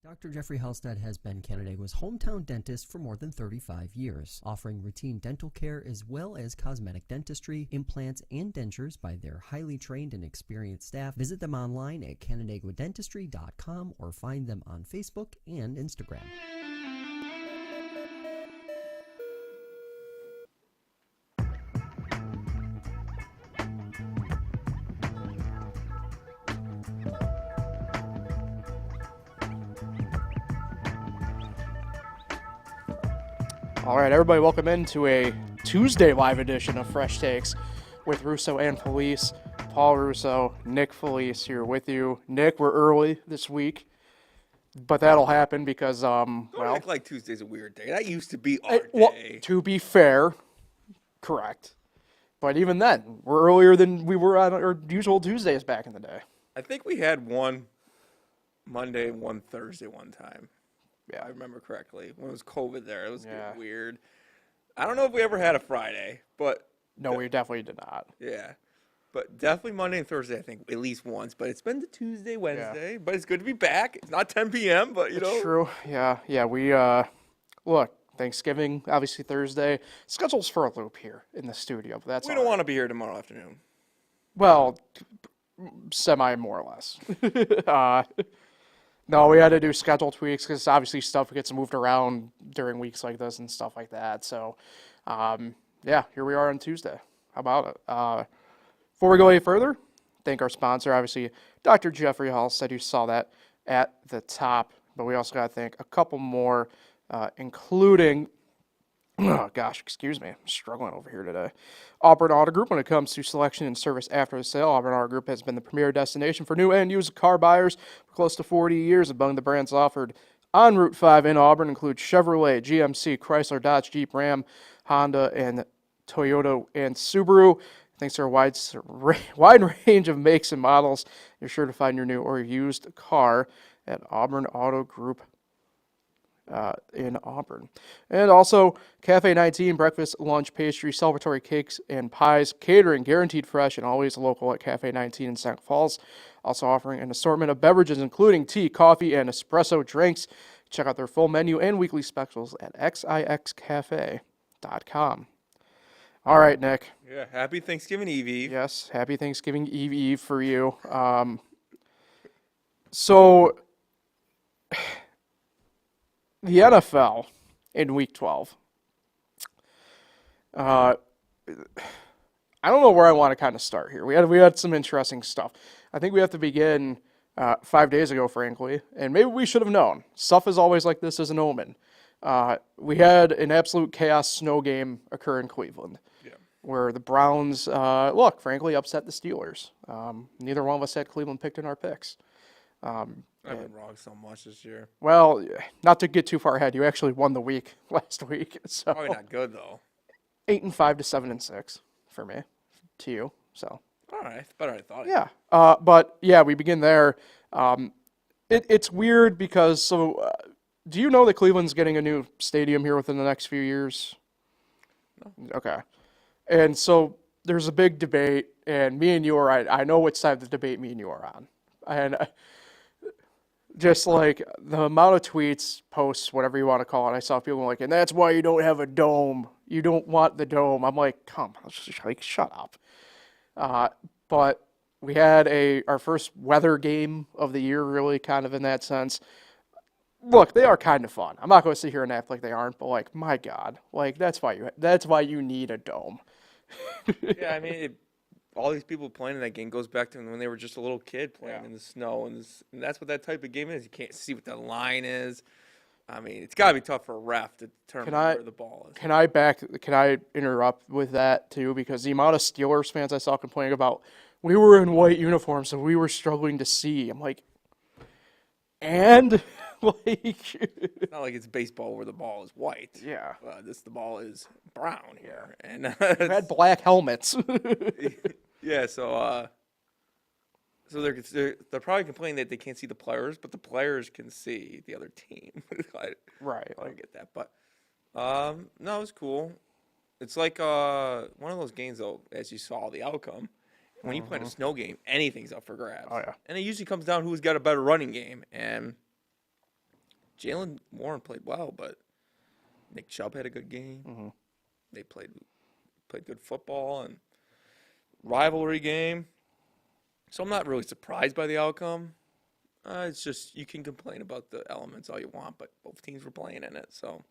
Dr. Jeffrey Halstead has been Canandaigua's hometown dentist for more than 35 years, offering routine dental care as well as cosmetic dentistry, implants, and dentures by their highly trained and experienced staff. Visit them online at canandaiguadentistry.com or find them on Facebook and Instagram. All right, everybody, welcome into a Tuesday live edition of Fresh Takes with Russo and Felice. Paul Russo, Nick Felice here with you. Nick, we're early this week, but that'll happen because, Don't act like Tuesday's a weird day. That used to be our day. Well, to be fair, correct. But even then, we're earlier than we were on our usual Tuesdays back in the day. I think we had one Monday and one Thursday one time. Yeah, I remember correctly. When it was COVID there, it was getting Yeah. weird. I don't know if we ever had a Friday, but No, we definitely did not. yeah. But definitely Monday and Thursday, I think, at least once. But it's been the Tuesday, Wednesday. But it's good to be back. It's not 10 p.m., but, you know. True. Yeah. We, look, Thanksgiving, obviously Thursday. Schedule's for a loop here in the studio, but that's We all don't right. want to be here tomorrow afternoon. Well, semi, more or less. No, we had to do schedule tweaks because obviously stuff gets moved around during weeks like this and stuff like that. So, yeah, here we are on Tuesday. How about it? Before we go any further, thank our sponsor, obviously, Dr. Jeffrey Halstead. You saw that at the top, but we also got to thank a couple more, including, oh gosh, excuse me, I'm struggling over here today. Auburn Auto Group. When it comes to selection and service after the sale, Auburn Auto Group has been the premier destination for new and used car buyers for close to 40 years. Among the brands offered on Route 5 in Auburn include Chevrolet, GMC, Chrysler, Dodge, Jeep, Ram, Honda, and Toyota and Subaru. Thanks to our wide range of makes and models, you're sure to find your new or used car at Auburn Auto Group in Auburn. And also, Cafe 19, breakfast, lunch, pastry, celebratory cakes, and pies, catering, guaranteed fresh, and always local at Cafe 19 in St. Falls. Also offering an assortment of beverages, including tea, coffee, and espresso drinks. Check out their full menu and weekly specials at xixcafe.com. All right, Nick. Yeah, happy Thanksgiving Eve. Yes, happy Thanksgiving Eve for you. So, the NFL in Week 12. I don't know where I want to kind of start here. We had some interesting stuff. I think we have to begin 5 days ago, frankly, and maybe we should have known. Stuff is always like this as an omen. We had an absolute chaos snow game occur in Cleveland, where the Browns, frankly, upset the Steelers. Neither one of us had Cleveland picked in our picks. I've been wrong so much this year. Well, not to get too far ahead, you actually won the week last week. So Probably not good, though. 8-5 to 7-6 for me, to you. So All right, it's better than I thought. yeah, but yeah, we begin there. It's weird because do you know that Cleveland's getting a new stadium here within the next few years? No. Okay, and so there's a big debate, and me and you are right. I know which side of the debate me and you are on, and. Just like the amount of tweets, posts, whatever you want to call it, I saw people like, and that's why you don't have a dome. You don't want the dome. I'm like, come on, shut up. But we had our first weather game of the year, really, kind of in that sense. Look, they are kind of fun. I'm not going to sit here and act like they aren't, but like, my God, like that's why you need a dome. Yeah, I mean, all these people playing in that game goes back to when they were just a little kid playing in the snow, and that's what that type of game is. You can't see what the line is. I mean, it's got to be tough for a ref to determine where the ball is. Can I interrupt with that too? Because the amount of Steelers fans I saw complaining about, we were in white uniforms, so we were struggling to see. I'm like, and like, it's not like it's baseball where the ball is white. Yeah, the ball is brown here, and we had black helmets. Yeah, so they're probably complaining that they can't see the players, but the players can see the other team. Right. I don't get that, but no, it was cool. It's like one of those games though, as you saw the outcome. When you play in a snow game, anything's up for grabs. Oh yeah. And it usually comes down who's got a better running game, and Jalen Warren played well, but Nick Chubb had a good game. Mm-hmm. They played good football and rivalry game. So I'm not really surprised by the outcome. It's just you can complain about the elements all you want, but both teams were playing in it, so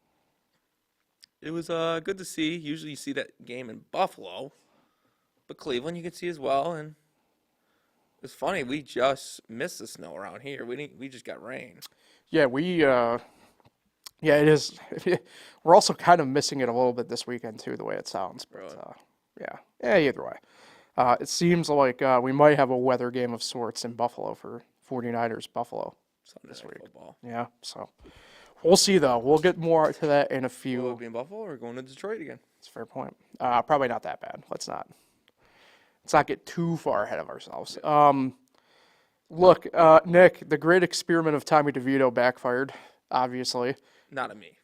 it was good to see. Usually you see that game in Buffalo, but Cleveland you can see as well. And it's funny, we just missed the snow around here. We just got rain. Yeah, yeah, it is. We're also kind of missing it a little bit this weekend too, the way it sounds. But Really? yeah. Either way, it seems like we might have a weather game of sorts in Buffalo for 49ers Buffalo Sunday this Night week. Football. Yeah, so we'll see though. We'll get more to that in a few. Will it be in Buffalo or going to Detroit again? That's a fair point. Probably not that bad. Let's not get too far ahead of ourselves. Look, Nick, the great experiment of Tommy DeVito backfired, obviously. Not on me.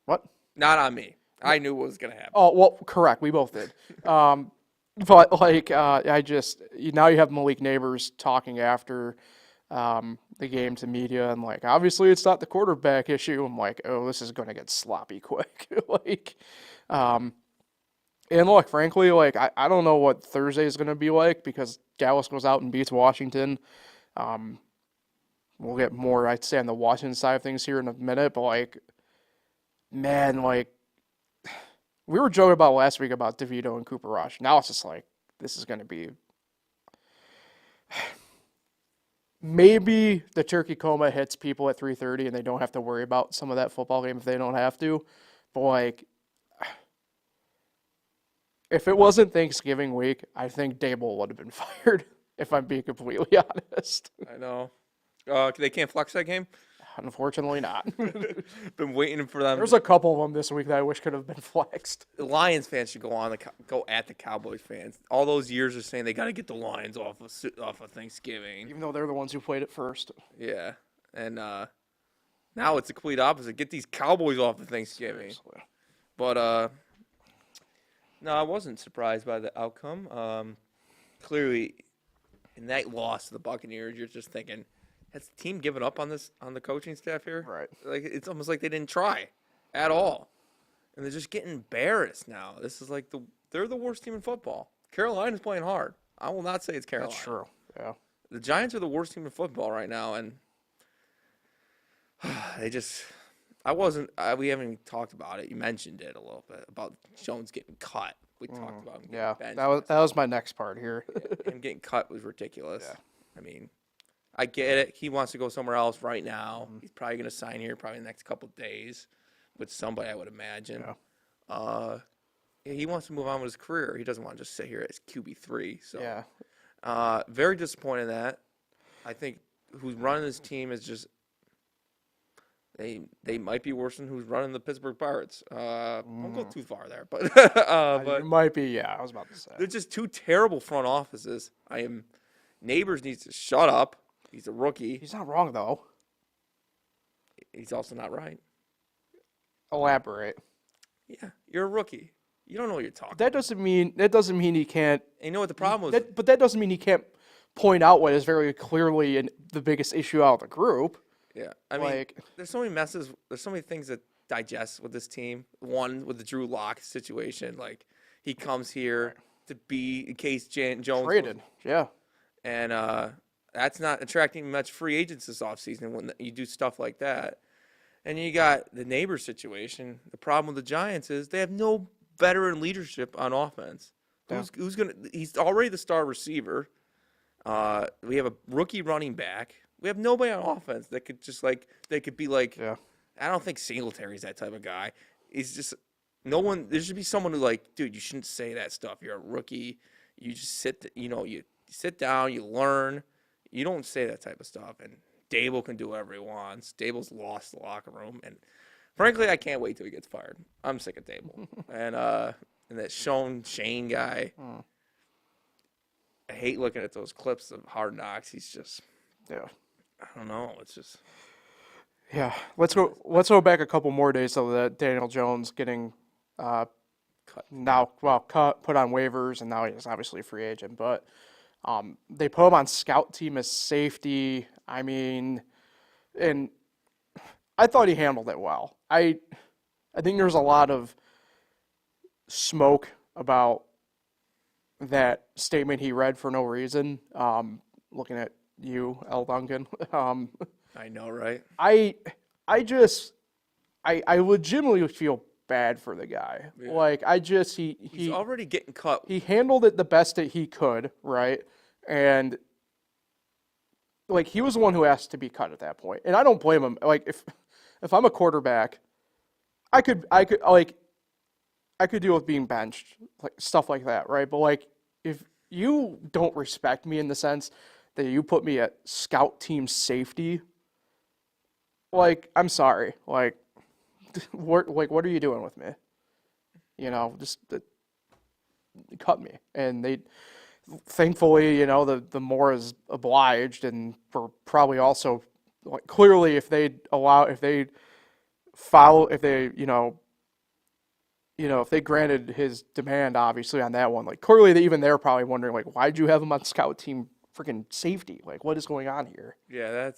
What? Not on me. I knew what was going to happen. Oh, well, correct. We both did. But, like, now you have Malik Neighbors talking after the game to media, and, like, obviously it's not the quarterback issue. I'm like, oh, this is going to get sloppy quick. And look, frankly, like, I don't know what Thursday is going to be like because Dallas goes out and beats Washington. We'll get more, I'd say, on the Washington side of things here in a minute, but, like, man, like, we were joking about last week about DeVito and Cooper Rush. Now it's just like, this is going to be... Maybe the turkey coma hits people at 3:30 and they don't have to worry about some of that football game if they don't have to. But, like, if it wasn't Thanksgiving week, I think Dable would have been fired, if I'm being completely honest. I know. They can't flex that game? Unfortunately not. Been waiting for them. There's a couple of them this week that I wish could have been flexed. The Lions fans should go at the Cowboys fans. All those years are saying they got to get the Lions off of Thanksgiving. Even though they're the ones who played it first. Yeah, and now it's the complete opposite. Get these Cowboys off of Thanksgiving. Seriously. But no, I wasn't surprised by the outcome. Clearly, in that loss to the Buccaneers, you're just thinking, has the team given up on the coaching staff here? Right. Like it's almost like they didn't try at all, and they're just getting embarrassed now. This is like they're the worst team in football. Carolina's playing hard. I will not say it's Carolina. That's true. Yeah. The Giants are the worst team in football right now, and they just. We haven't even talked about it. You mentioned it a little bit about Jones getting cut. We talked about him getting benched. That was my next part here. Him getting cut was ridiculous. Yeah. I mean, I get it. He wants to go somewhere else right now. He's probably going to sign here probably in the next couple of days with somebody, I would imagine. Yeah. He wants to move on with his career. He doesn't want to just sit here as QB3. So, yeah. Very disappointed in that. I think who's running this team is just they might be worse than who's running the Pittsburgh Pirates. Won't go too far there, but It might be. Yeah, I was about to say. They're just two terrible front offices. Neighbors needs to shut up. He's a rookie. He's not wrong though. He's also not right. Elaborate. Yeah, you're a rookie. You don't know what you're talking. That doesn't mean he can't. And you know what the problem was? But that doesn't mean he can't point out what is very clearly the biggest issue out of the group. Yeah, I mean, there's so many messes. There's so many things to digest with this team. One with the Drew Lock situation, like he comes here to be in case Jones traded. Yeah, and that's not attracting much free agents this offseason when you do stuff like that. And you got the neighbor situation. The problem with the Giants is they have no veteran leadership on offense. Yeah. Who's gonna? He's already the star receiver. We have a rookie running back. We have nobody on offense that could be like. Yeah. I don't think Singletary's that type of guy. He's just no one. There should be someone who like, dude, you shouldn't say that stuff. You're a rookie. You just sit. You sit down. You learn. You don't say that type of stuff. And Dable can do whatever he wants. Dable's lost the locker room, and frankly, I can't wait till he gets fired. I'm sick of Dable. and that Shane guy. I hate looking at those clips of Hard Knocks. He's just. Yeah. I don't know. It's just. Yeah. Let's go back a couple more days so that Daniel Jones getting cut, put on waivers, and now he's obviously a free agent. But they put him on scout team as safety. I mean, and I thought he handled it well. I think there's a lot of smoke about that statement he read for no reason. Looking at you, L. Duncan. I know, right? I legitimately feel bad for the guy. Yeah. Like He's already getting cut. he handled it the best that he could, right? And like he was the one who asked to be cut at that point. And I don't blame him. Like if I'm a quarterback, I could deal with being benched, like stuff like that, right? But like if you don't respect me in the sense that you put me at scout team safety, like I'm sorry. Like what are you doing with me? You know, just cut me. And they thankfully, you know, the more is obliged, and we're probably also like clearly if they if they granted his demand, obviously on that one, like clearly even they're probably wondering like, why'd you have him on scout team freaking safety? Like, what is going on here? Yeah,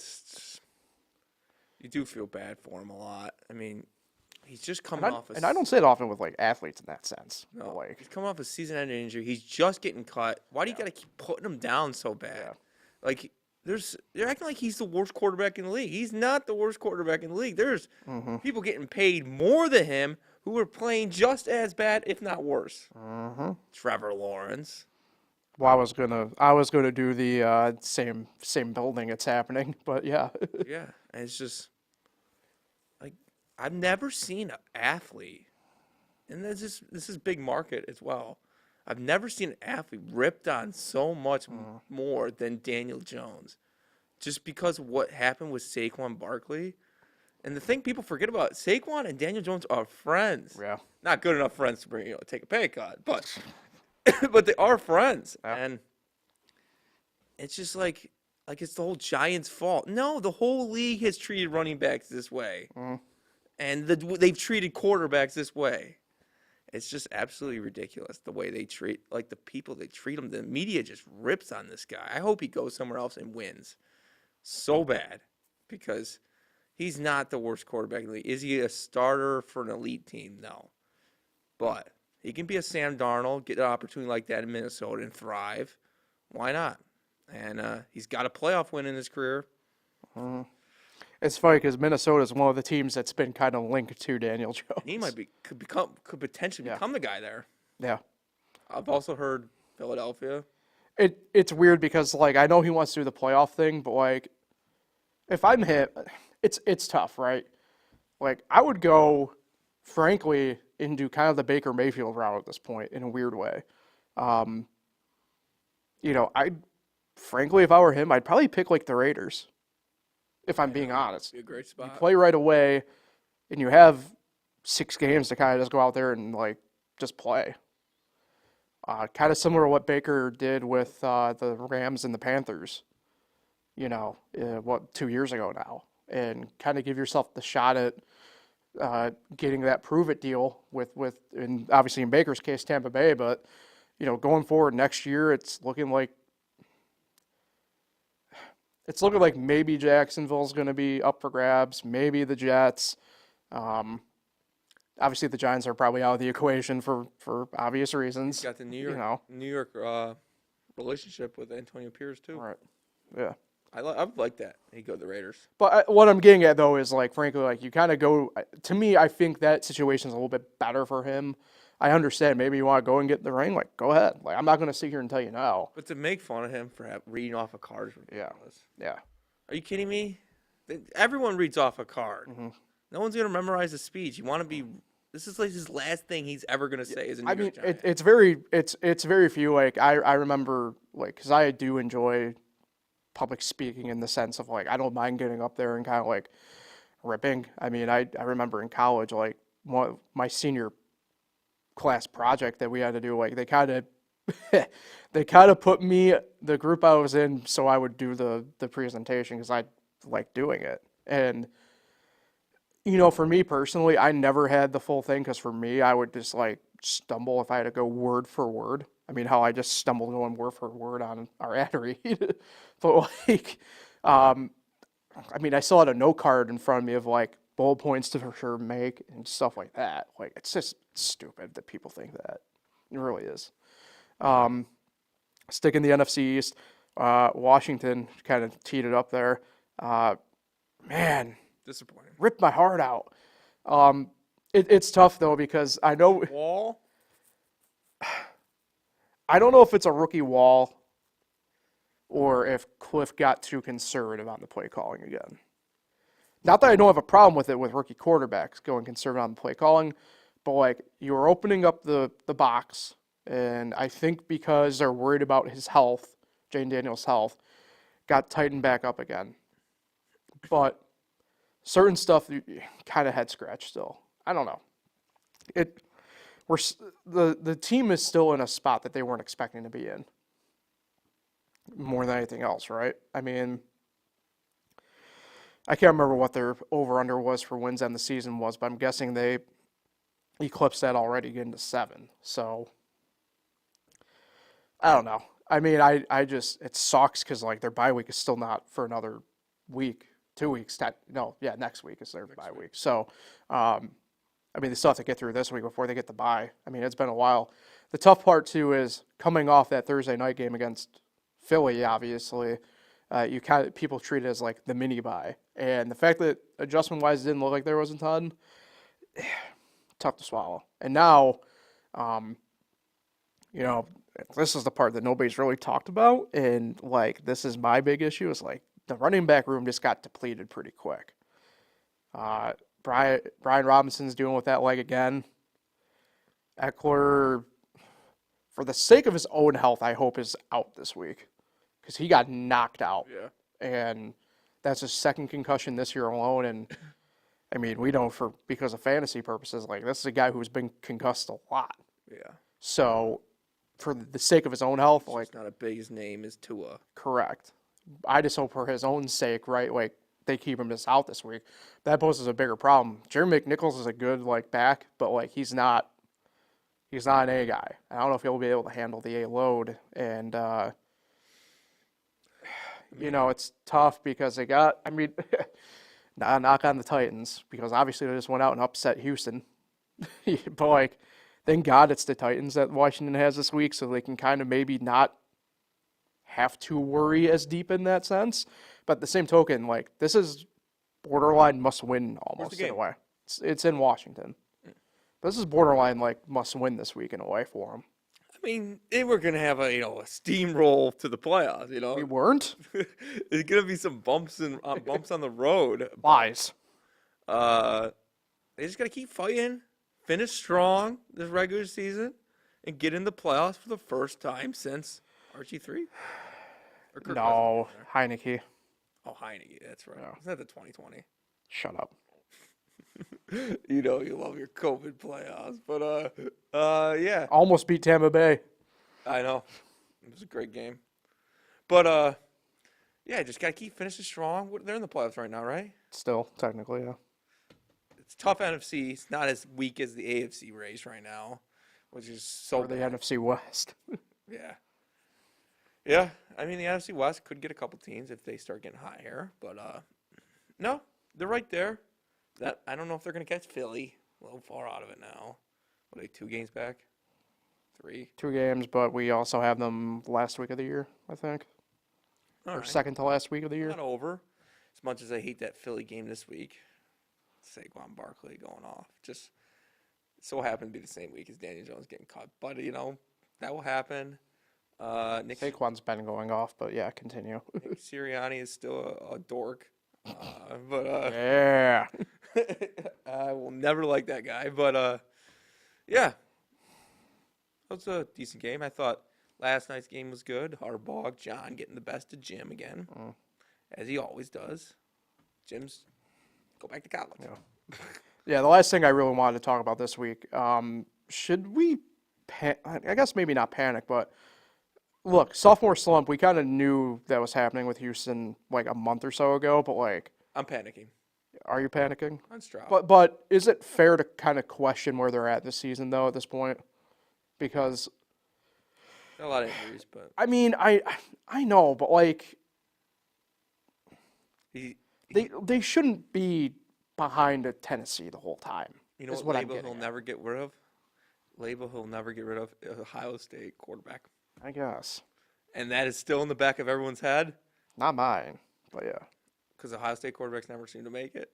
you do feel bad for him a lot. I mean, he's just coming off. And I don't say it often with like athletes in that sense. No, like he's coming off a season-ending injury. He's just getting cut. Why do you got to keep putting him down so bad? Yeah. Like, they're acting like he's the worst quarterback in the league. He's not the worst quarterback in the league. There's people getting paid more than him who are playing just as bad, if not worse. Trevor Lawrence. Well, I was gonna do the same building. It's happening, but yeah. Yeah, and it's just like I've never seen an athlete, and this is big market as well. I've never seen an athlete ripped on so much more than Daniel Jones, just because of what happened with Saquon Barkley. And the thing people forget about, Saquon and Daniel Jones are friends. Yeah. Not good enough friends to take a pay cut, but but they are friends. Yeah. And it's just like it's the whole Giants' fault. No, the whole league has treated running backs this way. And they've treated quarterbacks this way. It's just absolutely ridiculous the way they treat, like the people they treat him. The media just rips on this guy. I hope he goes somewhere else and wins so bad, because he's not the worst quarterback in the league. Is he a starter for an elite team? No. But he can be a Sam Darnold, get an opportunity like that in Minnesota and thrive. Why not? And he's got a playoff win in his career. It's funny because Minnesota is one of the teams that's been kind of linked to Daniel Jones. He could potentially become the guy there. Yeah. I've also heard Philadelphia. It's weird because like I know he wants to do the playoff thing, but like if I'm him, it's tough, right? Like I would go, frankly, into kind of the Baker Mayfield route at this point in a weird way. You know, frankly, if I were him, I'd probably pick like the Raiders. If I'm being honest, Be a great spot. you play right away, and you have 6 games to kind of just go out there and like just play. Kind of similar to what Baker did with the Rams and the Panthers. You know, 2 years ago now, and kind of give yourself the shot at getting that prove it deal with and obviously in Baker's case Tampa Bay, but you know going forward next year it's looking like maybe Jacksonville's going to be up for grabs, maybe the Jets. Obviously the Giants are probably out of the equation for obvious reasons. He's got the New York relationship with Antonio Pierce too. Right. Yeah. I would like that. He'd go to the Raiders. But what I'm getting at though is like frankly like you kind of go to me I think that situation's a little bit better for him. I understand maybe you want to go and get in the ring, like go ahead. Like I'm not going to sit here and tell you no. But to make fun of him for reading off a card is ridiculous. Yeah. Are you kidding me? Everyone reads off a card. No one's going to memorize a speech. You want to be. This is like his last thing he's ever going to say as a New York Giant. It's very few. Like I remember like because I do enjoy public speaking in the sense of like I don't mind getting up there and kind of like ripping. I mean I remember in college like my senior class project that we had to do, like they kind of put me, the group I was in, so I would do the presentation because I like doing it. And you know, for me personally, I never had the full thing because for me, I would just like stumble if I had to go word for word. I mean, how I just stumbled going word for word on our ad read. But like, I mean, I still had a note card in front of me of like bullet points to for sure make and stuff like that. Like, it's just stupid that people think that. It really is. Sticking the NFC East, Washington kind of teed it up there. Man, Disappointing. ripped my heart out. It's tough though because I know Wall. I don't know if it's a rookie wall or if Cliff got too conservative on the play calling again. Not that I don't have a problem with it with rookie quarterbacks going conservative on the play calling, but like you were opening up the box, and I think because they're worried about his health, Jane Daniels' health, got tightened back up again. But certain stuff kind of head scratch still. I don't know. The team is still in a spot that they weren't expecting to be in. More than anything else, right? I mean, I can't remember what their over-under was for wins on the season was, but I'm guessing they eclipsed that already, getting to 7. So, I don't know. I mean, I just, it sucks because, like, their bye week is still not for another week, 2 weeks. Next week is their bye week. So, I mean, they still have to get through this week before they get the bye. I mean, it's been a while. The tough part, too, is coming off that Thursday night game against Philly, obviously. People treat it as like the mini bye, and the fact that adjustment-wise it didn't look like there was a ton, tough to swallow. And now, this is the part that nobody's really talked about, and like this is my big issue. Is like the running back room just got depleted pretty quick. Brian Robinson's dealing with that leg again. Eckler, for the sake of his own health, I hope is out this week. Because he got knocked out. Yeah. And that's his second concussion this year alone. And, I mean, we know because of fantasy purposes, like, this is a guy who's been concussed a lot. Yeah. So, for the sake of his own health, It's like... not a big his name is Tua. Correct. I just hope for his own sake, right, like, they keep him just out this week. That poses a bigger problem. Jeremy McNichols is a good, like, back, but, like, he's not an A guy. I don't know if he'll be able to handle the A load. And, it's tough because they got, I mean, knock on the Titans, because obviously they just went out and upset Houston. But, like, thank God it's the Titans that Washington has this week, so they can kind of maybe not have to worry as deep in that sense. But at the same token, like, this is borderline must-win almost in a way. It's in Washington. This is borderline, like, must-win this week in a way for them. I mean, they were gonna have a steamroll to the playoffs. We weren't. There's gonna be some bumps on the road. Lies. They just gotta keep fighting, finish strong this regular season, and get in the playoffs for the first time since RG3. No, Heineke. Oh, Heineke, that's right. No. Isn't that the 2020? Shut up. You love your COVID playoffs, but yeah. Almost beat Tampa Bay. I know. It was a great game. But yeah, just gotta keep finishing strong. They're in the playoffs right now, right? Still, technically, yeah. It's tough NFC. It's not as weak as the AFC race right now, which is so Or the bad. NFC West. Yeah. Yeah. I mean, the NFC West could get a couple teams if they start getting hot here, but no, they're right there. I don't know if they're going to catch Philly. A little far out of it now. What are they, 2 games back? 3? 2 games, but we also have them last week of the year, I think. All Or right. second to last week of the year. Not over. As much as I hate that Philly game this week. Saquon Barkley going off. Just so happened to be the same week as Daniel Jones getting caught. But, that will happen. Nick Saquon's been going off, but yeah, continue. Nick Sirianni is still a dork. But Yeah. I will never like that guy. But yeah, that was a decent game. I thought last night's game was good. Harbaugh, John getting the best of Jim again, as he always does. Jim's go back to college. Yeah, the last thing I really wanted to talk about this week, should we, I guess maybe not panic, but look, sophomore slump, we kind of knew that was happening with Houston like a month or so ago, but like. I'm panicking. Are you panicking? On Stroud. But is it fair to kind of question where they're at this season, though, at this point? Because. A lot of injuries, but. I mean, I know, but like. They shouldn't be behind Tennessee the whole time. You know is what I'm label getting he'll at. never get rid of? Label he'll never get rid of Ohio State quarterback. I guess. And that is still in the back of everyone's head Not mine, but yeah. because Ohio State quarterbacks never seem to make it.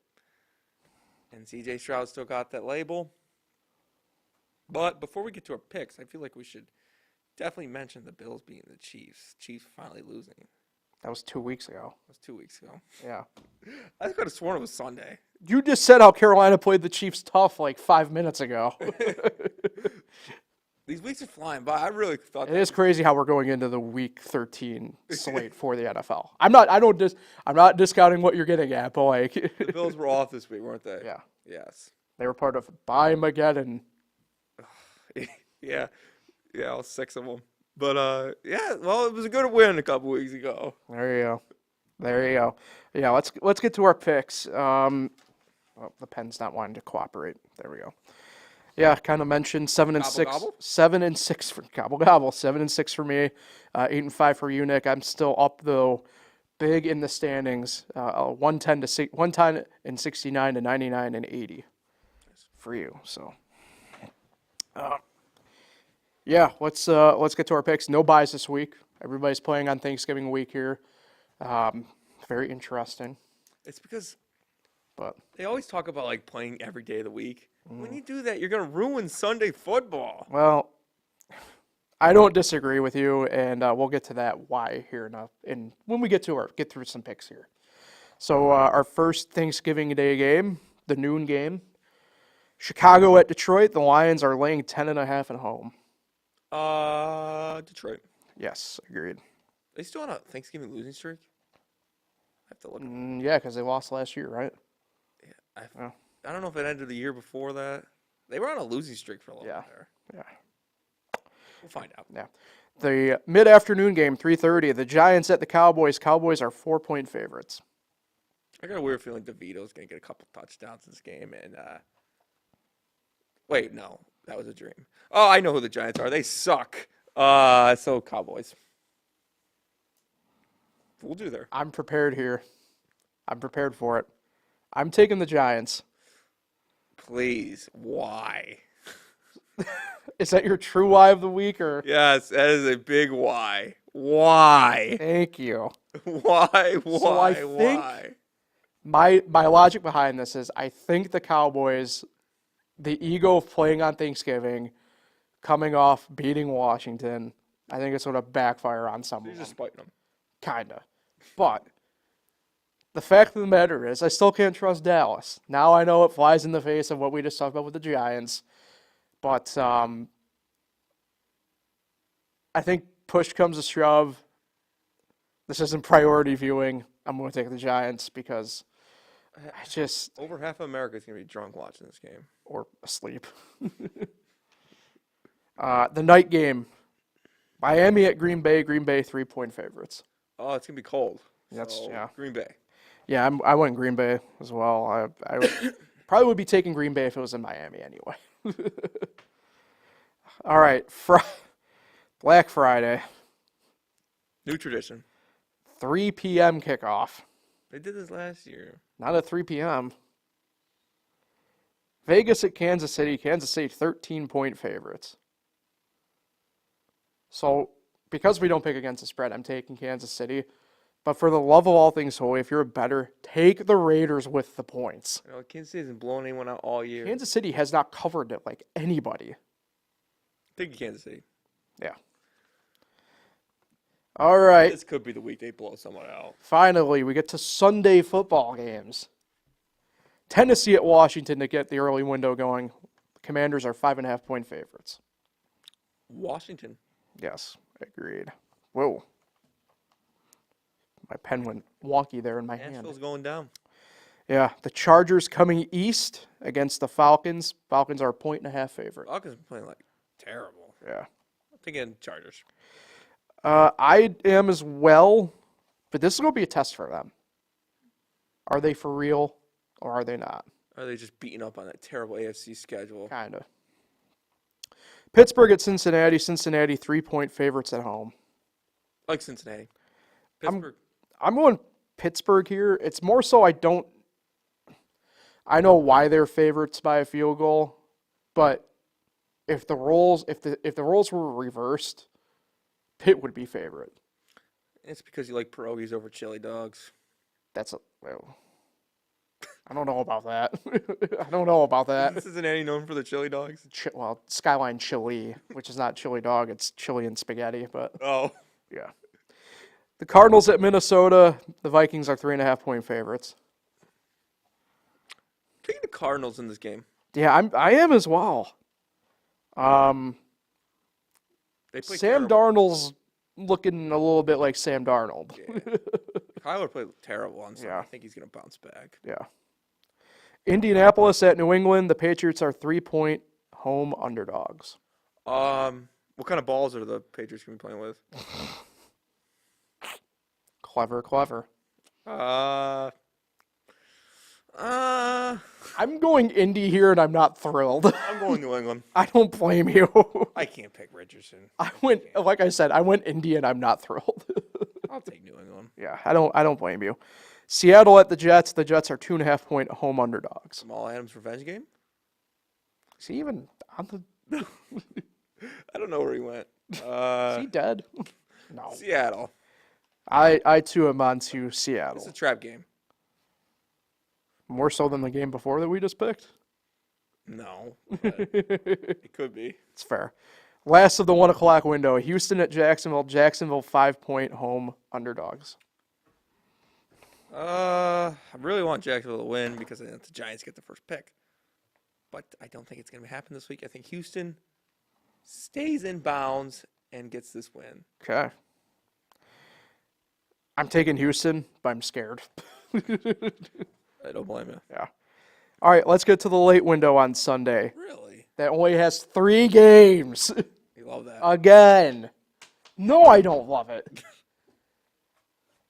And C.J. Stroud still got that label. But before we get to our picks, I feel like we should definitely mention the Bills beating the Chiefs. Chiefs finally losing. That was 2 weeks ago. That was 2 weeks ago. Yeah. I could have sworn it was Sunday. You just said how Carolina played the Chiefs tough like 5 minutes ago. These weeks are flying by. I really thought It is crazy how we're going into the Week 13 slate for the NFL. I'm not discounting what you're getting at, but like the Bills were off this week, weren't they? yeah, Yes. they were part of Mageddon. Yeah, all 6 of them. But yeah, well, it was a good win a couple weeks ago. There you go. Yeah, let's get to our picks. The pen's not wanting to cooperate. There we go. Yeah, kind of mentioned 7 and 6, Gobble? 7 and 6 for Gobble, 7 and 6 for me, 8 and 5 for you, Nick. I'm still up though, big in the standings. 110 and 69 to 99 and 80 for you. So, yeah, let's get to our picks. No buys this week. Everybody's playing on Thanksgiving week here. Very interesting, It's because but they always talk about like playing every day of the week. When you do that, you're gonna ruin Sunday football. well, I don't disagree with you, and we'll get to that why here in when we get through some picks here. So our first Thanksgiving Day game, the noon game, Chicago at Detroit. The Lions are laying 10.5 at home. Detroit. Yes, agreed. They still on a Thanksgiving losing streak? I have to look. Yeah, because they lost last year, right? Yeah, I don't know if it ended the year before that. They were on a losing streak for a little while there. Yeah. We'll find out. Yeah. The mid-afternoon game, 3:30. The Giants at the Cowboys. Cowboys are 4-point favorites. I got a weird feeling DeVito's gonna get a couple touchdowns this game. And wait, no, that was a dream. Oh, I know who the Giants are. They suck. So Cowboys. We'll do there. I'm prepared here. I'm prepared for it. I'm taking the Giants. Please, why? Is that your true why of the week, or? Yes, that is a big why. Why? Thank you. Why? So I think Why? my logic behind this is I think the Cowboys, the ego of playing on Thanksgiving, coming off beating Washington, I think it's going to backfire on some You're of just them. spiting them. Kinda. But the fact of the matter is I still can't trust Dallas. Now I know it flies in the face of what we just talked about with the Giants. But I think push comes to shove. This isn't priority viewing. I'm going to take the Giants because I just... Over half of America is going to be drunk watching this game. Or asleep. The night game. Miami at Green Bay. Green Bay 3-point favorites. Oh, it's going to be cold. That's, So, yeah. Green Bay. Yeah, I went Green Bay as well. I probably would be taking Green Bay if it was in Miami anyway. All right, Black Friday, New tradition. 3 p.m. kickoff. They did this last year. Not at 3 p.m. Vegas at Kansas City. Kansas City 13-point favorites. So because we don't pick against the spread, I'm taking Kansas City. But for the love of all things holy, if you're a bettor, take the Raiders with the points. You know, Kansas City hasn't blown anyone out all year. Kansas City has not covered it like anybody. Take Kansas City. Yeah. All right. This could be the week they blow someone out. Finally, we get to Sunday football games. Tennessee at Washington to get the early window going. Commanders are 5.5-point favorites. Washington. Yes, agreed. Whoa. My pen went wonky there in my hand. Nashville's going down. Yeah, the Chargers coming east against the Falcons. Falcons are a 1.5 favorite. Falcons are playing like terrible. Yeah. I'm thinking Chargers. I am as well, but this is going to be a test for them. Are they for real or are they not? Are they just beating up on that terrible AFC schedule? Kind of. Pittsburgh at Cincinnati. Cincinnati 3-point favorites at home. I like Cincinnati. Pittsburgh. I'm going Pittsburgh here. It's more so I don't I know why they're favorites by a field goal, but if the roles were reversed, Pitt would be favorite. It's because you like pierogies over chili dogs. Well, I don't know about that. I don't know about that. This isn't any known for the chili dogs. Skyline Chili, which is not chili dog, it's chili and spaghetti, but Oh, yeah. The Cardinals at Minnesota, the Vikings are 3.5-point favorites. taking the Cardinals in this game. Yeah, I am as well. They play Sam terrible. Darnold's looking a little bit like Sam Darnold. Yeah. Kyler played terrible on Sunday. Yeah. I think he's going to bounce back. Yeah. Indianapolis at New England, the Patriots are 3-point home underdogs. What kind of balls are the Patriots going to be playing with? Clever. I'm going Indy here, and I'm not thrilled. I'm going New England. I don't blame you. I can't pick Richardson. Like I said, I went Indy, and I'm not thrilled. I'll take New England. Yeah, I don't blame you. Seattle at the Jets. The Jets are 2.5-point home underdogs. Jamal Adams' revenge game? Is he even on the? I don't know where he went. Is he dead? No. Seattle. I too am on to It's Seattle. a trap game. More so than the game before that we just picked. No. But it could be. It's fair. Last of the 1 o'clock window. Houston at Jacksonville. Jacksonville 5-point home underdogs. I really want Jacksonville to win because I think the Giants get the first pick. But I don't think it's going to happen this week. I think Houston stays in bounds and gets this win. Okay. I'm taking Houston, but I'm scared. I don't blame you. Yeah. All right, let's get to the late window on Sunday. Really? That only has 3 games. You love that. Again. No, I don't love it.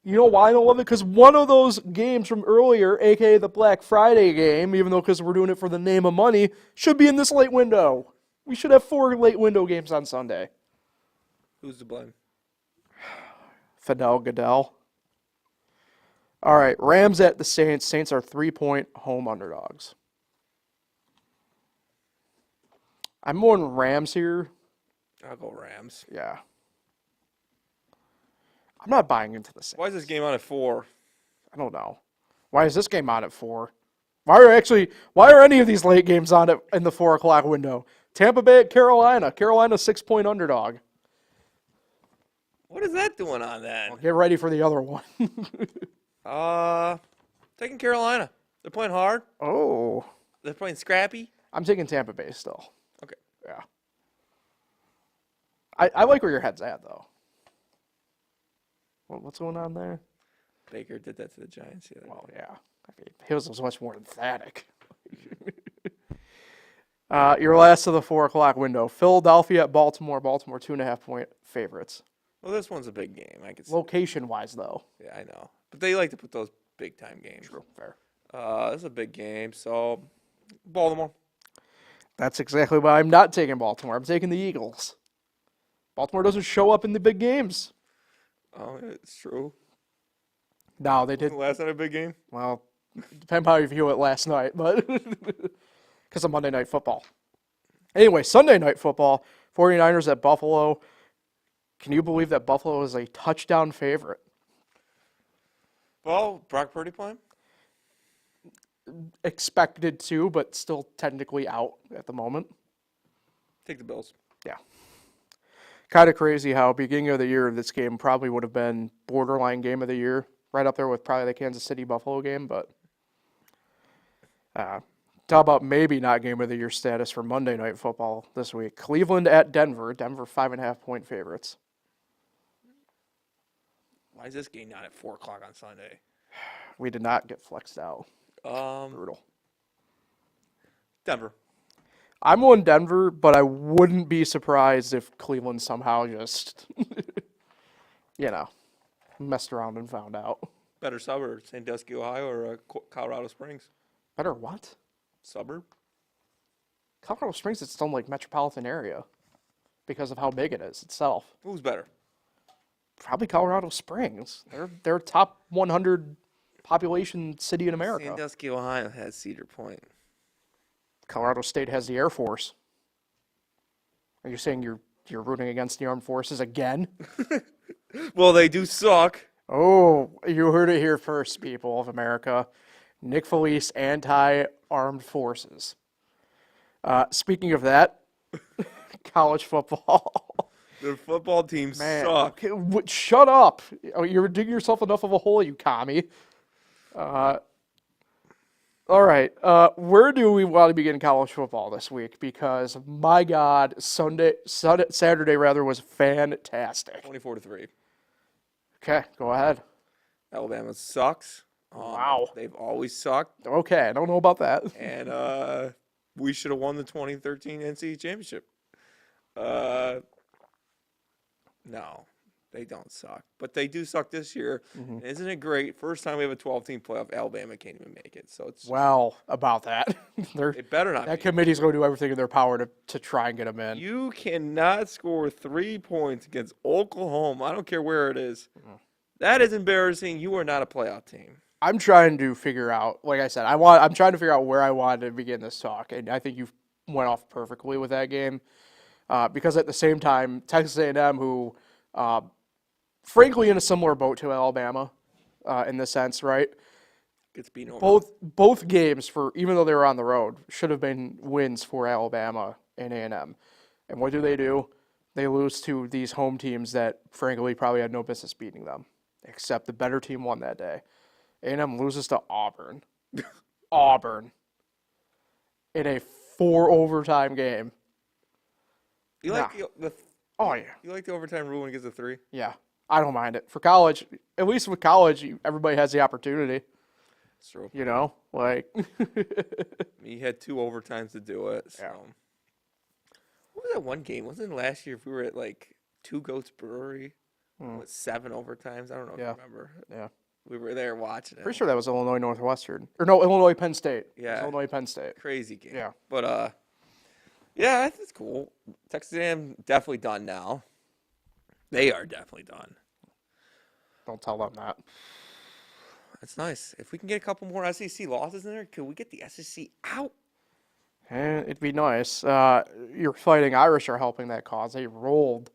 You know why I don't love it? Because one of those games from earlier, a.k.a. the Black Friday game, even though because we're doing it for the name of money, should be in this late window. We should have 4 late window games on Sunday. Who's to blame? Fidel Goodell. All right, Rams at the Saints. Saints are 3-point home underdogs. I'm going Rams here. I'll go Rams. Yeah. I'm not buying into the Saints. Why is this game on at 4? I don't know. Why is this game on at 4? Why are any of these late games on in the 4 o'clock window? Tampa Bay at Carolina. Carolina 6-point underdog. What is that doing on then? Well, get ready for the other one. Taking Carolina. They're playing hard. Oh. They're playing scrappy. I'm taking Tampa Bay still. Okay. Yeah. I like where your head's at, though. What's going on there? Baker did that to the Giants the other Well, day. yeah. I mean, his was much more emphatic. Your last of the 4 o'clock window. Philadelphia at Baltimore. Baltimore 2.5-point favorites. Well, this one's a big game. I can see. Location-wise, though. Yeah, I know. But they like to put those big-time games. True. Fair. This is a big game, so Baltimore. That's exactly why I'm not taking Baltimore. I'm taking the Eagles. Baltimore doesn't show up in the big games. Oh, it's true. No, they did. Last night a big game? Well, depends how you view it last night, but because of Monday Night Football. Anyway, Sunday Night Football, 49ers at Buffalo. Can you believe that Buffalo is a touchdown favorite? Well, Brock Purdy playing? Expected to, but still technically out at the moment. Take the Bills. Yeah. Kind of crazy how beginning of the year this game probably would have been borderline game of the year, right up there with probably the Kansas City Buffalo game, but talk about maybe not game of the year status for Monday Night Football this week. Cleveland at Denver. Denver 5.5-point favorites. Why is this game not at 4 o'clock on Sunday? We did not get flexed out. Um, Brutal. Denver. I'm on Denver, but I wouldn't be surprised if Cleveland somehow just, messed around and found out. Better suburb, Sandusky, Ohio, or Colorado Springs? Better what? Suburb? Colorado Springs is still like metropolitan area because of how big it is itself. Who's better? Probably Colorado Springs. They're top 100 population city in America. Sandusky, Ohio has Cedar Point. Colorado State has the Air Force. Are you saying you're rooting against the armed forces again? Well, they do suck. Oh, you heard it here first, people of America. Nick Felice, anti-armed forces. Speaking of that, college football. Their football teams Man, suck. shut up. Oh, you're digging yourself enough of a hole, you commie. All right. Where do we want to begin college football this week? Because, my God, Saturday was fantastic. 24-3. Okay, go ahead. Alabama sucks. Wow. They've always sucked. Okay, I don't know about that. And we should have won the 2013 NCAA championship. No, they don't suck. But they do suck this year. Mm-hmm. And isn't it great? First time we have a 12-team playoff, Alabama can't even make it. So it's Well, about that. it better not That be. committee's going to do everything in their power to try and get them in. You cannot score 3 points against Oklahoma. I don't care where it is. That is embarrassing. You are not a playoff team. I'm trying to figure out, like I said, I'm trying to figure out where I wanted to begin this talk, and I think you went off perfectly with that game, because at the same time, Texas A&M, who, frankly, in a similar boat to Alabama, in the sense, right? Gets beaten over. Both games, for even though they were on the road, should have been wins for Alabama and A&M. And what do? They lose to these home teams that, frankly, probably had no business beating them, except the better team won that day. A&M loses to Auburn. Auburn. In a 4 overtime game. You like the Oh, yeah. you like the overtime rule when it gets a 3? Yeah. I don't mind it. For college, at least with college, everybody has the opportunity. It's true. You know? Like. You had 2 overtimes to do it. So. Yeah. What was that one game? Wasn't it last year if we were at like 2 Goats Brewery? With 7 overtimes? I don't know if you remember. Yeah. We were there watching it. Pretty sure that was Illinois Northwestern. Or no, Illinois Penn State. It was Yeah. Illinois Penn State. Crazy game. Yeah. But yeah, that's cool. Texas A&M definitely done now. They are definitely done. Don't tell them that. That's nice. If we can get a couple more SEC losses in there, could we get the SEC out? It'd be nice. Your Fighting Irish are helping that cause. They rolled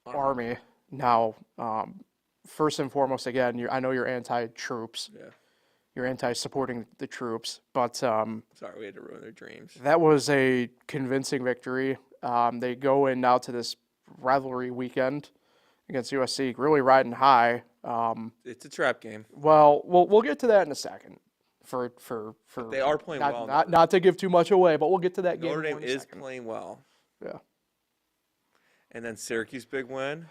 Army. Now, first and foremost, again, I know you're anti-troops. Yeah. You're anti-supporting the troops, but Sorry, we had to ruin their dreams. that was a convincing victory. They go in now to this rivalry weekend against USC, really riding high. It's a trap game. Well, we'll get to that in a second. For They are playing well. Not to give too much away, but we'll get to that game. Notre Dame in a is second. playing well. Yeah. And then Syracuse big win.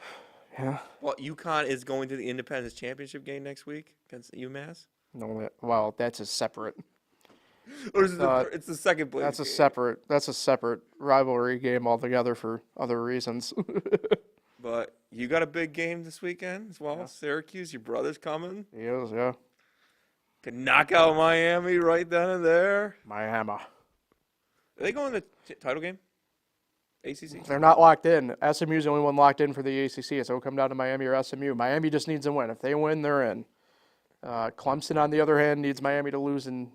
Yeah. Well, UConn is going to the Independence Championship game next week against UMass. No, well, that's a separate. Or is it it's the second place. That's a game. separate rivalry game altogether for other reasons. But you got a big game this weekend as well. Yeah. Syracuse, your brother's coming. He is, yeah. Can knock out Miami right then and there. Miami. Are they going to the title game? ACC? They're not locked in. SMU's the only one locked in for the ACC, so it'll come down to Miami or SMU. Miami just needs a win. If they win, they're in. Clemson, on the other hand, needs Miami to lose, and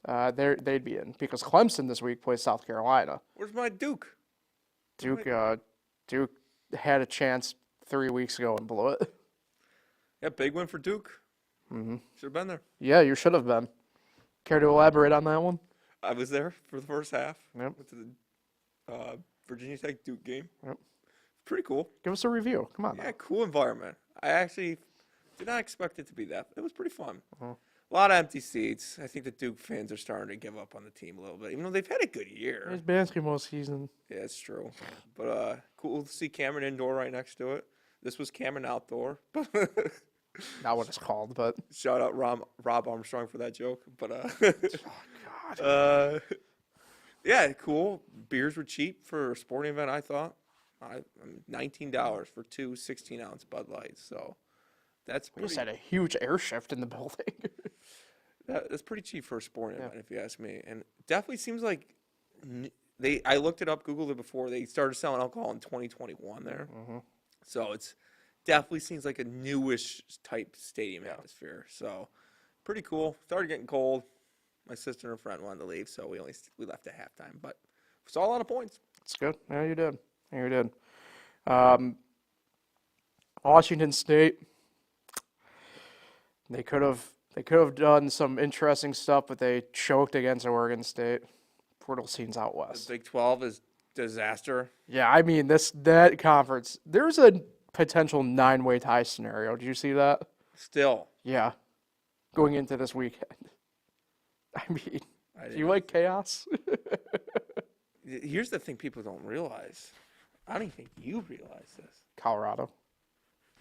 they'd be in. Because Clemson this week plays South Carolina. Where's my Duke? Duke had a chance 3 weeks ago and blew it. Yeah, big win for Duke. Mm-hmm. Should have been there. Yeah, you should have been. Care to elaborate on that one? I was there for the first half. Yep. Went to the Virginia Tech Duke game. Yep. Pretty cool. Give us a review. Come on. Yeah, cool environment. I actually did not expect it to be that. It was pretty fun. Uh-huh. A lot of empty seats. I think the Duke fans are starting to give up on the team a little bit, even though they've had a good year. It's basketball season. Yeah, it's true. But cool to see Cameron Indoor right next to it. This was Cameron Outdoor. Not what it's called, but Shout out Rob Armstrong for that joke. But oh God. Yeah, cool. Beers were cheap for a sporting event, I thought. $19 for 2 16-ounce Bud Lights. So that's We pretty, just had a huge air shift in the building. that's pretty cheap for a sporting event, if you ask me. And definitely seems like I looked it up, Googled it before. They started selling alcohol in 2021 there. Mm-hmm. So it's definitely seems like a newish type stadium atmosphere. So Pretty cool. Started getting cold. My sister and her friend wanted to leave, so we left at halftime. But we saw a lot of points. It's good. Yeah, you did. Yeah, you did. Washington State. They could have done some interesting stuff, but they choked against Oregon State. Portal scenes out The west. Big 12 is disaster. Yeah, I mean that conference. There's a potential 9-way tie scenario. Did you see that? Still. Yeah, going into this weekend. I mean, do you like chaos? Here's the thing people don't realize. I don't even think you realize this. Colorado.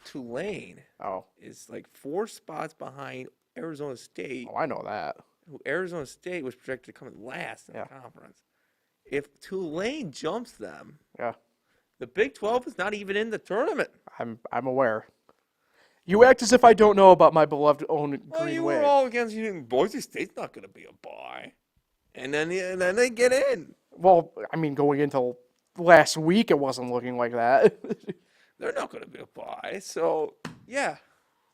Tulane Oh, is like 4 spots behind Arizona State. I know that. Who Arizona State was projected to come in last in Yeah. the conference. If Tulane jumps them, Yeah, the Big 12 is not even in the tournament. I'm aware. You act as if I don't know about my beloved own Well, Green you Wave. were all against you. Boise State's not going to be a bye. And then they get in. Well, I mean, going into last week, it wasn't looking like that. They're not going to be a bye. So, yeah,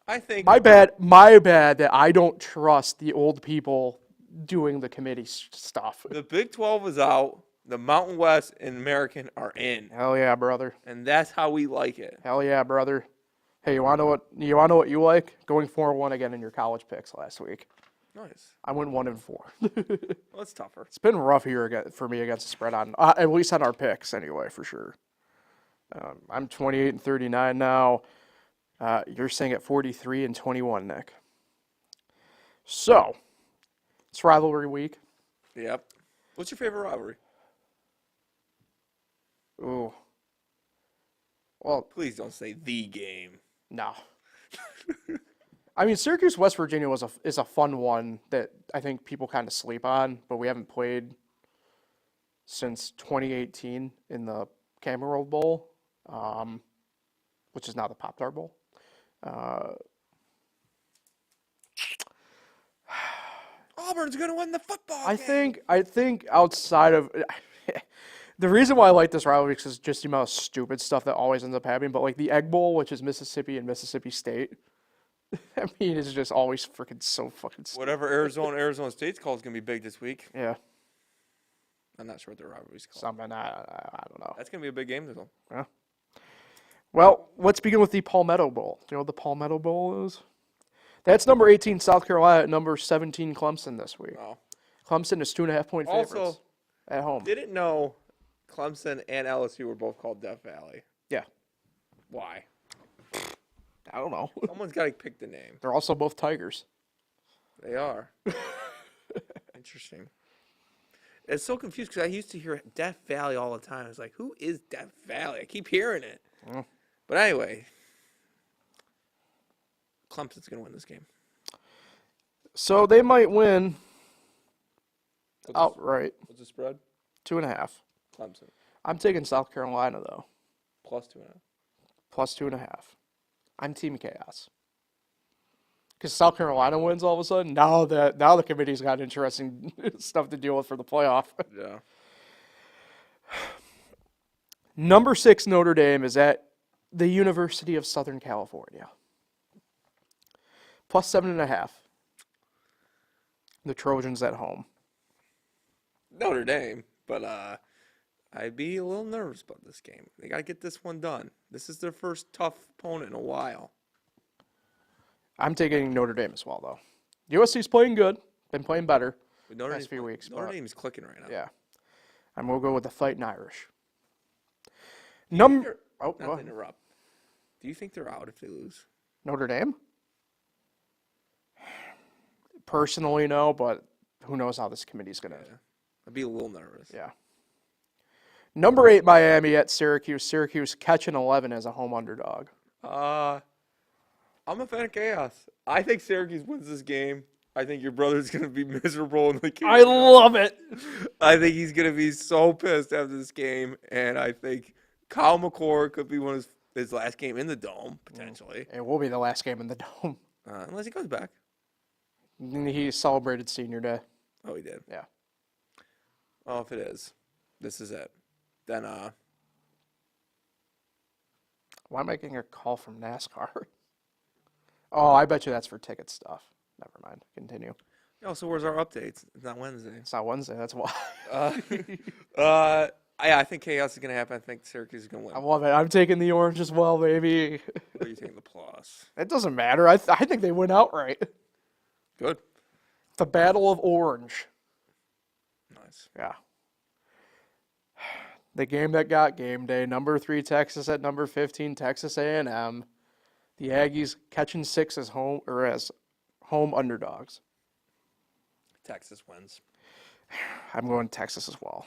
I think. My bad that I don't trust the old people doing the committee stuff. The Big 12 is out. The Mountain West and American are in. Hell yeah, brother. And that's how we like it. Hell yeah, brother. Hey, you wanna know what you like? Going 4-1 again in your college picks last week. Nice. I went 1-4. Well, it's tougher. It's been rough here for me against the spread on at least on our picks anyway, for sure. I'm 28-39 now. You're saying at 43-21, Nick. So, it's rivalry week. Yep. What's your favorite rivalry? Ooh. Well, Please don't say the game. no. I mean, Syracuse, West Virginia is a fun one that I think people kind of sleep on, but we haven't played since 2018 in the Cameron World Bowl, which is now the Pop-Tart Bowl. Auburn's going to win the football game. I think outside of the reason why I like this rivalry is just the amount of stupid stuff that always ends up happening. But like the Egg Bowl, which is Mississippi and Mississippi State, I mean, it's just always freaking so fucking stupid. Whatever Arizona State's called is going to be big this week. Yeah, I'm not sure what their rivalry's called. something I don't know. That's going to be a big game this one. Yeah. Well, let's begin with the Palmetto Bowl. Do you know what the Palmetto Bowl is? That's number 18 South Carolina, number 17 Clemson this week. Oh. Clemson is 2.5-point favorites Also, at home. didn't know Clemson and LSU were both called Death Valley. Yeah, Why? I don't know. Someone's got to pick the name. They're also both Tigers. They are. Interesting. It's so confused because I used to hear Death Valley all the time. I was like, who is Death Valley? I keep hearing it. Mm. But anyway, Clemson's going to win this game. So they might win outright. What's the spread? 2.5. Clemson. I'm taking South Carolina though. Plus 2.5. Plus 2.5. I'm Team Chaos. Because South Carolina wins all of a sudden. Now the committee's got interesting stuff to deal with for the playoff. Yeah. Number 6 Notre Dame is at the University of Southern California. Plus 7.5. The Trojans at home. Notre Dame. But I'd be a little nervous about this game. They got to get this one done. This is their first tough opponent in a while. I'm taking Notre Dame as well, though. USC's playing good. Been playing better Notre last few weeks. Notre but Dame's clicking right now. yeah. And we'll go with the Fighting Irish. Oh, Not not go to ahead. interrupt. Do you think they're out if they lose? Notre Dame? Personally, no, but who knows how this committee's going to... Yeah. I'd be a little nervous. Yeah. Number 8, Miami at Syracuse. Syracuse catching 11 as a home underdog. I'm a fan of chaos. I think Syracuse wins this game. I think your brother's going to be miserable in the game. I love it. I think he's going to be so pissed after this game, and I think Kyle McCord could be one of his last game in the Dome, potentially. It will be the last game in the Dome. Unless he comes back. He celebrated Senior Day. Oh, he did. Yeah. Oh, if it is, this is it. Then, Why am I getting a call from NASCAR? Oh, I bet you that's for ticket stuff. never mind. Continue. Oh, so where's our updates? It's not Wednesday. It's not Wednesday. That's why. I think chaos is gonna happen. I think Syracuse is gonna win. I love it. I'm taking the orange as well, baby. What are you taking the plus? It doesn't matter. I think they win outright. Good. The Battle of Orange. Nice. Yeah. The game that got game day. Number 3 Texas at number 15 Texas A&M. The Aggies catching 6 as home underdogs. Texas wins. I'm going Texas as well.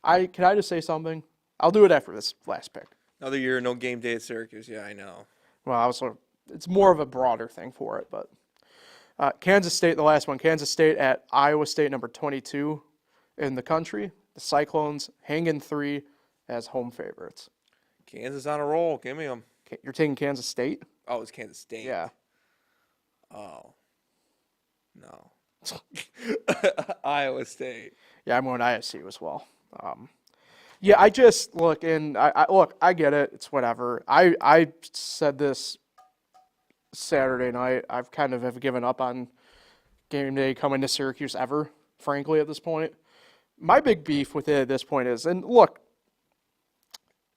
Can I just say something? I'll do it after this last pick. Another year, no game day at Syracuse. Yeah, I know. Well, it's more of a broader thing for it, but Kansas State, the last one. Kansas State at Iowa State, number 22 in the country. The Cyclones hanging 3 as home favorites. Kansas on a roll. Give me them. You're taking Kansas State? Oh, it's Kansas State. Yeah. Oh. No. Iowa State. Yeah, I'm going ISU as well. Yeah, I just look, and I get it. It's whatever. I said this Saturday night. I've kind of have given up on game day coming to Syracuse ever, frankly, at this point. My big beef with it at this point is, and look,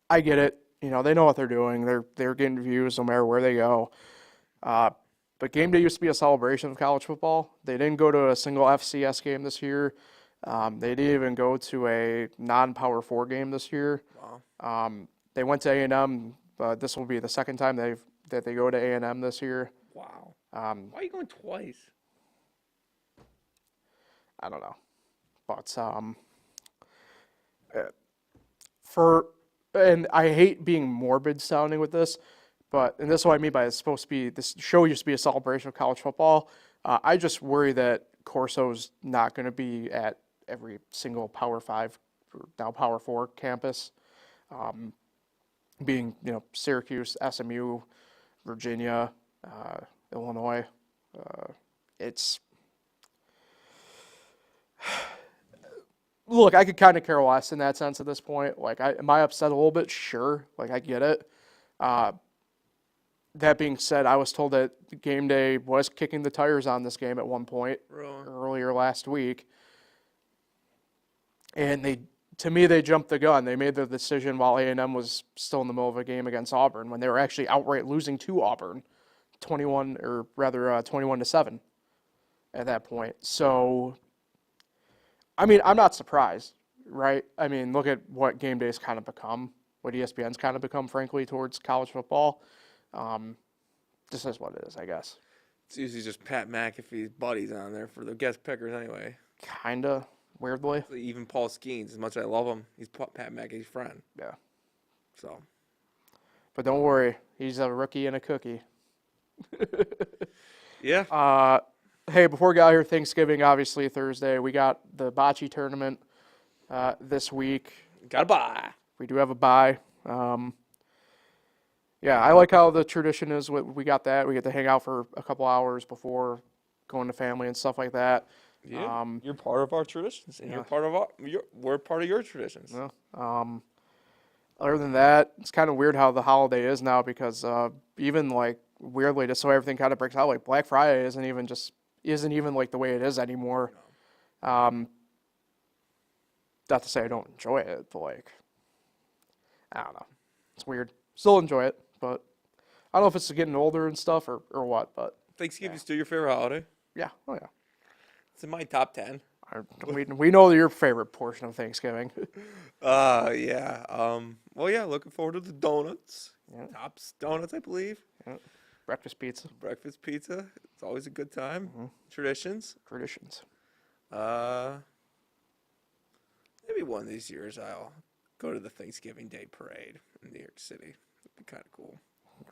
I get it. You know, they know what they're doing. They're getting views no matter where they go. But game day used to be a celebration of college football. They didn't go to a single FCS game this year. They didn't even go to a non-Power 4 game this year. Wow. They went to A&M. This will be the second time that they go to A&M this year. Wow. Why are you going twice? I don't know. But and I hate being morbid sounding with this, and this is what I mean by it's supposed to be, this show used to be a celebration of college football. I just worry that Corso's not going to be at every single Power 5 or now Power 4 campus, being, Syracuse, SMU, Virginia, Illinois. Look, I could kind of care less in that sense at this point. Like, am I upset a little bit? Sure. Like, I get it. That being said, I was told that game day was kicking the tires on this game at one point earlier last week. And to me, they jumped the gun. They made the decision while A&M was still in the middle of a game against Auburn when they were actually outright losing to Auburn, 21-7 at that point. So, I mean, I'm not surprised, right? I mean, look at what game day's kind of become, what ESPN's kind of become, frankly, towards college football. This is what it is, I guess. It's usually just Pat McAfee's buddies on there for the guest pickers anyway. Kinda, weirdly. Even Paul Skeens, as much as I love him, he's Pat McAfee's friend. Yeah. So. But don't worry, he's a rookie and a cookie. Yeah. Hey, before we got here, Thanksgiving, obviously Thursday, we got the bocce tournament this week. Got a bye. We do have a bye. Yeah, I like how the tradition is. We got that. We get to hang out for a couple hours before going to family and stuff like that. Yeah, you're part of our traditions, and yeah. you're part of we're part of your traditions. Yeah. Other than that, it's kind of weird how the holiday is now because even like weirdly, just so everything kind of breaks out, like Black Friday isn't even like the way it is anymore. No. Not to say I don't enjoy it, but like I don't know, it's weird. Still enjoy it, but I don't know if it's getting older and stuff or what. But Thanksgiving's still your favorite holiday? Yeah, oh yeah. It's in my top 10. We know your favorite portion of Thanksgiving. Yeah. Well, yeah. Looking forward to the donuts. Yeah. Tops Donuts, I believe. Yeah. Breakfast pizza. Breakfast pizza. It's always a good time. Mm-hmm. Traditions. Maybe one of these years I'll go to the Thanksgiving Day parade in New York City. It'd be kind of cool.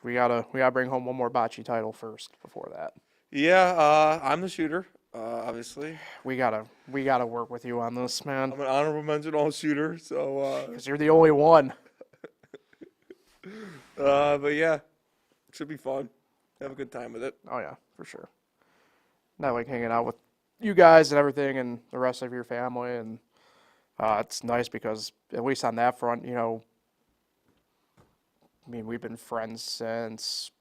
We gotta bring home one more bocce title first before that. Yeah, I'm the shooter, obviously. We gotta work with you on this, man. I'm an honorable mention all shooter, so because you're the only one. But yeah, it should be fun. Have a good time with it. Oh yeah, for sure. Not like hanging out with you guys and everything, and the rest of your family, and it's nice because at least on that front, I mean, we've been friends since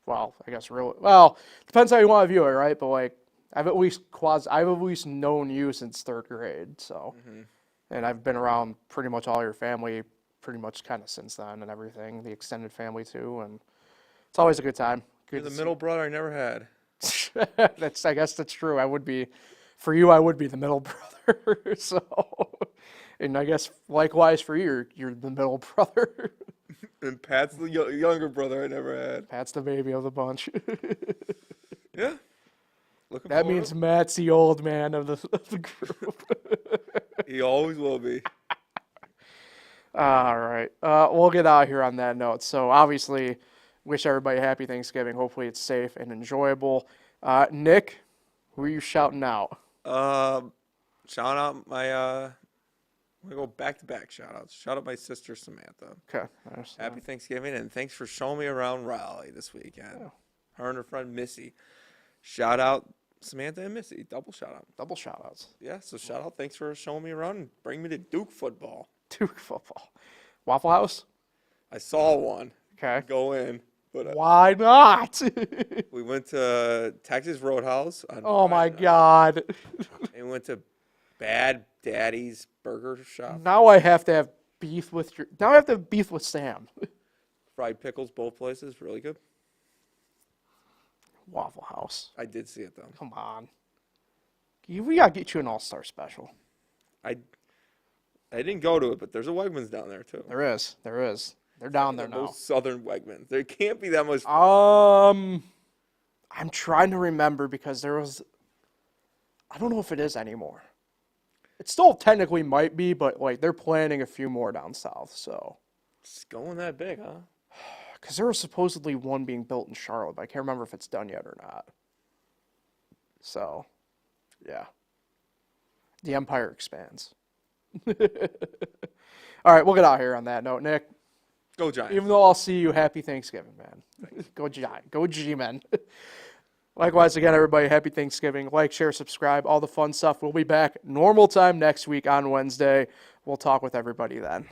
well, I guess really, well, depends how you want to view it, right? But like, I've at least known you since 3rd grade, so, and I've been around pretty much all your family, pretty much kind of since then and everything, the extended family too, and it's always a good time. You're the middle brother I never had. I guess that's true. For you, I would be the middle brother. So, and I guess likewise for you, you're the middle brother. And Pat's the younger brother I never had. Pat's the baby of the bunch. Yeah. That means Matt's the old man of the group. He always will be. All right. We'll get out of here on that note. So obviously, wish everybody a happy Thanksgiving. Hopefully it's safe and enjoyable. Nick, who are you shouting out? Shout out my, I'm going to go back-to-back shout-outs. Shout out my sister, Samantha. Okay. Happy Thanksgiving, and thanks for showing me around Raleigh this weekend. Yeah. Her and her friend Missy. Shout out Samantha and Missy. Double shout-out. Double shout-outs. Yeah, so shout out. Thanks for showing me around and bring me to Duke football. Duke football. Waffle House? I saw one Okay. go in, but Why not? we went to Texas Roadhouse. Oh, my God. And went to Bad Daddy's Burger Shop. Now I have to have beef with Sam. Fried pickles, both places. Really good. Waffle House. I did see it, though. Come on. We got to get you an all-star special. I didn't go to it, but there's a Wegmans down there, too. There is. They're down there now. Most southern Wegmans. There can't be that much. I'm trying to remember because there was. I don't know if it is anymore. It still technically might be, but like they're planning a few more down south. So. It's going that big, huh? Because there was supposedly one being built in Charlotte, but I can't remember if it's done yet or not. So, yeah. The empire expands. All right, we'll get out here on that note, Nick. Go Giants. Even though I'll see you, happy Thanksgiving, man. Go Giants. Go G-Men. Likewise, again, everybody, happy Thanksgiving. Like, share, subscribe, all the fun stuff. We'll be back normal time next week on Wednesday. We'll talk with everybody then.